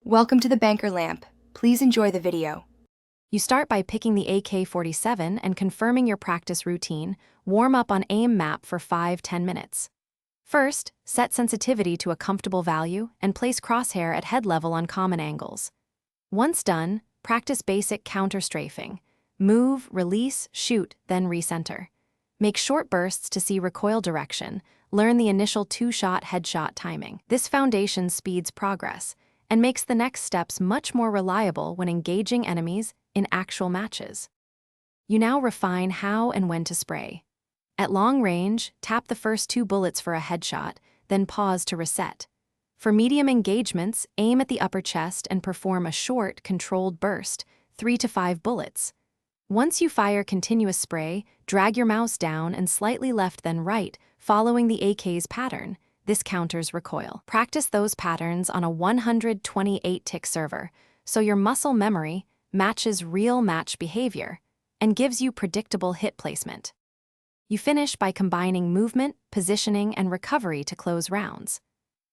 Welcome to the Banker Lamp. Please enjoy the video. You start by picking the AK-47 and confirming your practice routine. Warm up on aim map for 5-10 minutes. First, set sensitivity to a comfortable value and place crosshair at head level on common angles. Once done, practice basic counter-strafing. Move, release, shoot, then recenter. Make short bursts to see recoil direction. Learn the initial 2-shot headshot timing. This foundation speeds progress and makes the next steps much more reliable when engaging enemies in actual matches. You now refine how and when to spray. At long range, tap the first 2 bullets for a headshot, then pause to reset. For medium engagements, aim at the upper chest and perform a short, controlled burst, 3 to 5 bullets. Once you fire continuous spray, drag your mouse down and slightly left then right, following the AK's pattern. This counters recoil. Practice those patterns on a 128-tick server, so your muscle memory matches real match behavior and gives you predictable hit placement. You finish by combining movement, positioning, and recovery to close rounds.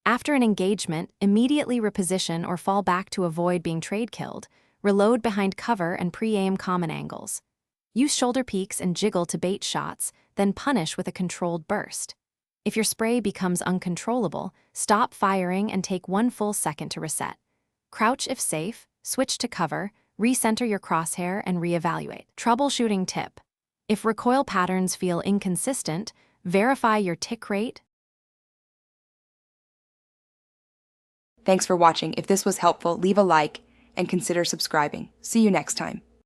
After an engagement, immediately reposition or fall back to avoid being trade-killed. Reload behind cover and pre-aim common angles. Use shoulder peeks and jiggle to bait shots, then punish with a controlled burst. If your spray becomes uncontrollable, stop firing and take 1 full second to reset. Crouch if safe, switch to cover, recenter your crosshair, and reevaluate. Troubleshooting tip: if recoil patterns feel inconsistent, verify your tick rate. Thanks for watching. If this was helpful, leave a like and consider subscribing. See you next time.